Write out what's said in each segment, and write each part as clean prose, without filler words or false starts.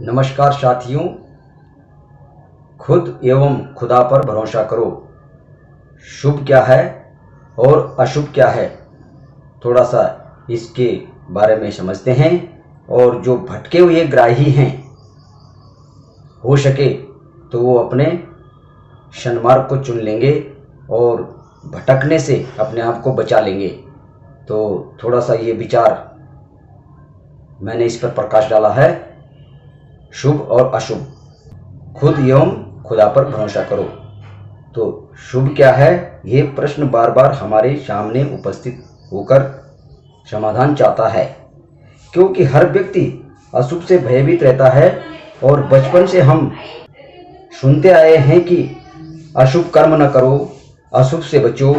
नमस्कार साथियों, खुद एवं खुदा पर भरोसा करो। शुभ क्या है और अशुभ क्या है, थोड़ा सा इसके बारे में समझते हैं। और जो भटके हुए ग्राही हैं, हो सके तो वो अपने सन्मार्ग को चुन लेंगे और भटकने से अपने आप को बचा लेंगे। तो थोड़ा सा ये विचार मैंने इस पर प्रकाश डाला है। शुभ और अशुभ, खुद एवं खुदा पर भरोसा करो। तो शुभ क्या है, ये प्रश्न बार बार हमारे सामने उपस्थित होकर समाधान चाहता है, क्योंकि हर व्यक्ति अशुभ से भयभीत रहता है। और बचपन से हम सुनते आए हैं कि अशुभ कर्म न करो, अशुभ से बचो।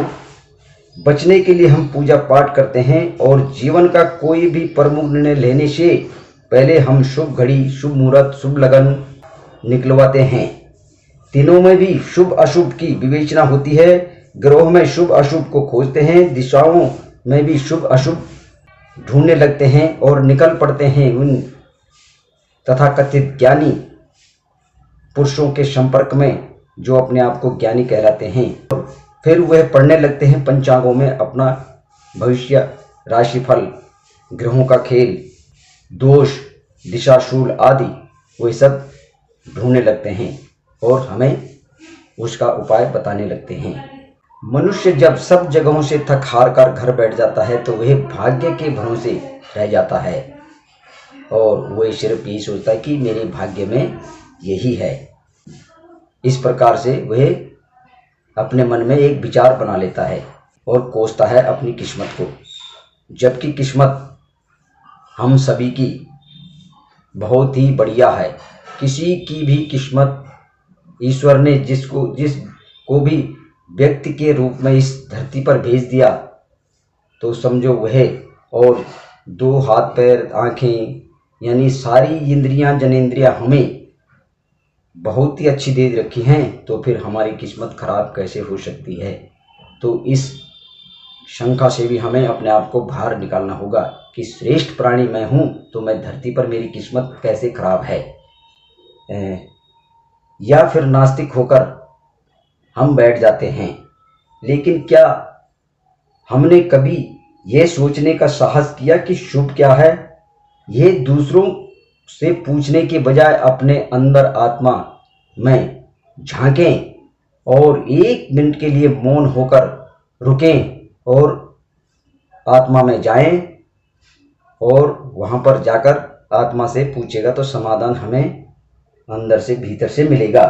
बचने के लिए हम पूजा पाठ करते हैं और जीवन का कोई भी प्रमुख निर्णय लेने से पहले हम शुभ घड़ी, शुभ मुहूर्त, शुभ लगन निकलवाते हैं। तीनों में भी शुभ अशुभ की विवेचना होती है। ग्रहों में शुभ अशुभ को खोजते हैं, दिशाओं में भी शुभ अशुभ ढूंढने लगते हैं और निकल पड़ते हैं उन तथाकथित ज्ञानी पुरुषों के संपर्क में जो अपने आप को ज्ञानी कहलाते हैं। फिर वह पढ़ने लगते हैं पंचांगों में अपना भविष्य, राशिफल, ग्रहों का खेल, दोष, दिशाशूल आदि वह सब ढूंढने लगते हैं और हमें उसका उपाय बताने लगते हैं। मनुष्य जब सब जगहों से थक हार कर घर बैठ जाता है तो वह भाग्य के भरोसे रह जाता है और वह सिर्फ यही सोचता है कि मेरे भाग्य में यही है। इस प्रकार से वह अपने मन में एक विचार बना लेता है और कोसता है अपनी किस्मत को, जबकि किस्मत हम सभी की बहुत ही बढ़िया है। किसी की भी किस्मत ईश्वर ने जिसको भी व्यक्ति के रूप में इस धरती पर भेज दिया तो समझो वह और दो हाथ पैर आँखें यानी सारी इंद्रियां जनेंद्रियां हमें बहुत ही अच्छी दे रखी हैं, तो फिर हमारी किस्मत खराब कैसे हो सकती है। तो इस शंका से भी हमें अपने आप को बाहर निकालना होगा कि श्रेष्ठ प्राणी मैं हूँ तो मैं धरती पर मेरी किस्मत कैसे खराब है। या फिर नास्तिक होकर हम बैठ जाते हैं। लेकिन क्या हमने कभी यह सोचने का साहस किया कि शुभ क्या है? ये दूसरों से पूछने के बजाय अपने अंदर आत्मा में झांकें और एक मिनट के लिए मौन होकर रुकें और आत्मा में जाएं और वहां पर जाकर आत्मा से पूछेगा तो समाधान हमें अंदर से भीतर से मिलेगा।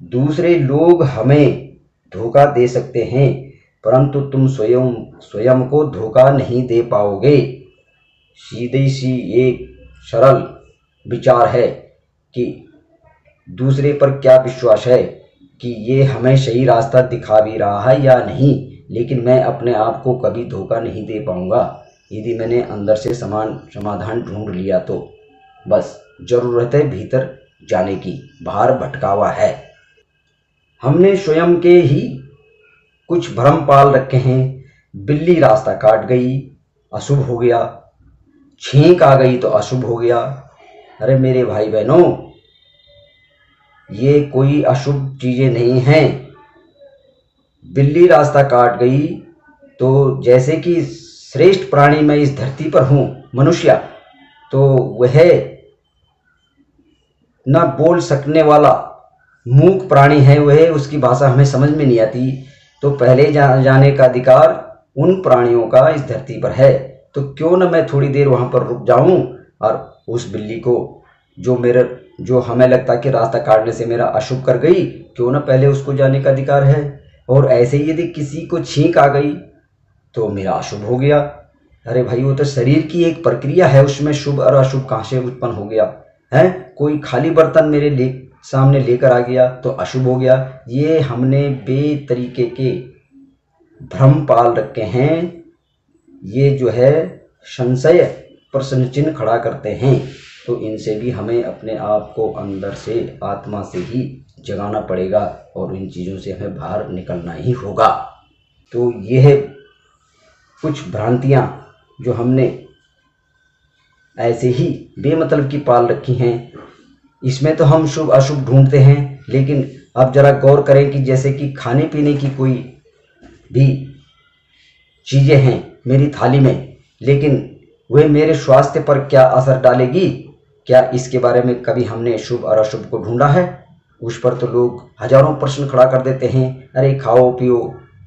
दूसरे लोग हमें धोखा दे सकते हैं परंतु तुम स्वयं को धोखा नहीं दे पाओगे। सीधी सी एक सरल विचार है कि दूसरे पर क्या विश्वास है कि ये हमें सही रास्ता दिखा भी रहा है या नहीं, लेकिन मैं अपने आप को कभी धोखा नहीं दे पाऊंगा यदि मैंने अंदर से समाधान ढूंढ लिया। तो बस जरूरत है भीतर जाने की, बाहर भटकावा है। हमने स्वयं के ही कुछ भ्रम पाल रखे हैं। बिल्ली रास्ता काट गई, अशुभ हो गया। छींक आ गई तो अशुभ हो गया। अरे मेरे भाई बहनों, ये कोई अशुभ चीजें नहीं हैं। बिल्ली रास्ता काट गई तो जैसे कि श्रेष्ठ प्राणी मैं इस धरती पर हूं, मनुष्य, तो वह न बोल सकने वाला मूक प्राणी है, वह उसकी भाषा हमें समझ में नहीं आती। तो पहले जाने का अधिकार उन प्राणियों का इस धरती पर है। तो क्यों न मैं थोड़ी देर वहां पर रुक जाऊं और उस बिल्ली को जो हमें लगता कि रास्ता काटने से मेरा अशुभ कर गई, क्यों न पहले उसको जाने का अधिकार है। और ऐसे ही यदि किसी को छींक आ गई तो मेरा अशुभ हो गया। अरे भाई, वो तो शरीर की एक प्रक्रिया है, उसमें शुभ और अशुभ कहाँ से उत्पन्न हो गया है? कोई खाली बर्तन मेरे सामने लेकर आ गया तो अशुभ हो गया। ये हमने बेतरीके के भ्रम पाल रखे हैं। ये जो है संशय प्रश्न चिन्ह खड़ा करते हैं। तो इनसे भी हमें अपने आप को अंदर से आत्मा से ही जगाना पड़ेगा और इन चीज़ों से हमें बाहर निकलना ही होगा। तो यह कुछ भ्रांतियां जो हमने ऐसे ही बेमतलब की पाल रखी हैं, इसमें तो हम शुभ अशुभ ढूंढते हैं, लेकिन अब जरा गौर करें कि जैसे कि खाने पीने की कोई भी चीज़ें हैं मेरी थाली में, लेकिन वे मेरे स्वास्थ्य पर क्या असर डालेगी, क्या इसके बारे में कभी हमने शुभ और अशुभ को ढूंढा है? उस पर तो लोग हजारों प्रश्न खड़ा कर देते हैं। अरे खाओ पियो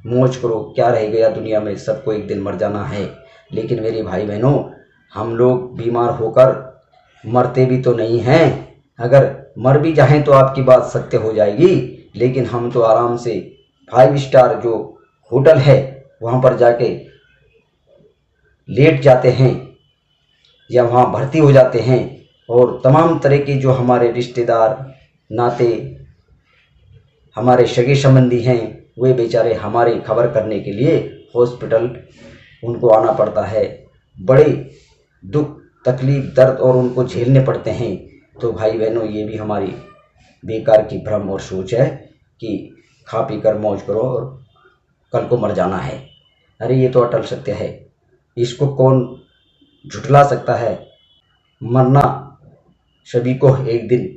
मौज करो, क्या रह गया दुनिया में, सबको एक दिन मर जाना है। लेकिन मेरे भाई बहनों, हम लोग बीमार होकर मरते भी तो नहीं हैं। अगर मर भी जाएं तो आपकी बात सत्य हो जाएगी, लेकिन हम तो आराम से 5 स्टार जो होटल है वहाँ पर जाके लेट जाते हैं या वहाँ भर्ती हो जाते हैं, और तमाम तरह के जो हमारे रिश्तेदार नाते हमारे सगे संबंधी हैं वे बेचारे हमारी खबर करने के लिए हॉस्पिटल उनको आना पड़ता है। बड़े दुख तकलीफ दर्द और उनको झेलने पड़ते हैं। तो भाई बहनों, ये भी हमारी बेकार की भ्रम और सोच है कि खा पी कर मौज करो और कल को मर जाना है। अरे ये तो अटल सत्य है, इसको कौन झुठला सकता है? मरना सभी को एक दिन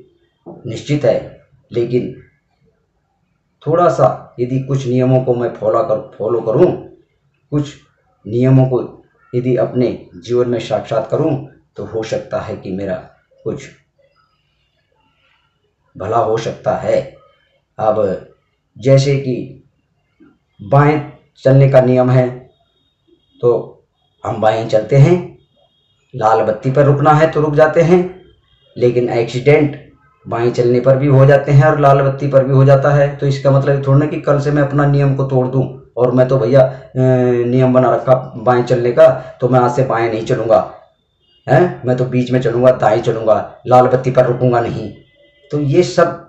निश्चित है, लेकिन थोड़ा सा यदि कुछ नियमों को मैं फॉलो करूं, कुछ नियमों को यदि अपने जीवन में साक्षात करूं, तो हो सकता है कि मेरा कुछ भला हो सकता है। अब जैसे कि बाएं चलने का नियम है तो हम बाएं चलते हैं, लाल बत्ती पर रुकना है तो रुक जाते हैं, लेकिन एक्सीडेंट बाएं चलने पर भी हो जाते हैं और लाल बत्ती पर भी हो जाता है। तो इसका मतलब थोड़ा ना कि कल से मैं अपना नियम को तोड़ दूं और मैं तो भैया नियम बना रखा बाएं चलने का, तो मैं आज से बाएं नहीं चलूँगा, हैं मैं तो बीच में चलूँगा, दाएं चलूँगा, लाल बत्ती पर रुकूंगा नहीं। तो ये सब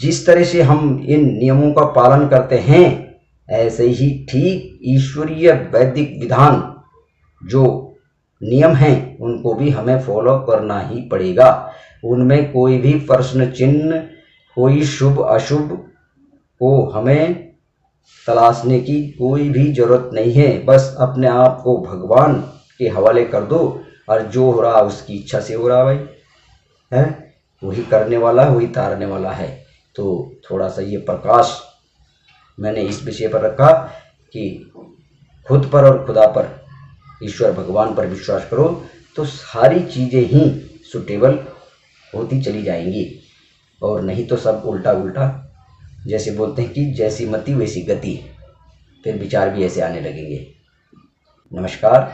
जिस तरह से हम इन नियमों का पालन करते हैं, ऐसे ही ठीक ईश्वरीय वैदिक विधान जो नियम हैं उनको भी हमें फॉलो करना ही पड़ेगा। उनमें कोई भी प्रश्न चिन्ह, कोई शुभ अशुभ को हमें तलाशने की कोई भी जरूरत नहीं है। बस अपने आप को भगवान के हवाले कर दो, और जो हो रहा उसकी इच्छा से हो रहा भाई, है वही करने वाला है, वही तारने वाला है। तो थोड़ा सा ये प्रकाश मैंने इस विषय पर रखा कि खुद पर और खुदा पर, ईश्वर भगवान पर विश्वास करो तो सारी चीज़ें ही सुटेबल होती चली जाएंगी, और नहीं तो सब उल्टा उल्टा, जैसे बोलते हैं कि जैसी मति वैसी गति, फिर विचार भी ऐसे आने लगेंगे। नमस्कार,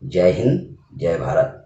जय हिंद, जय भारत।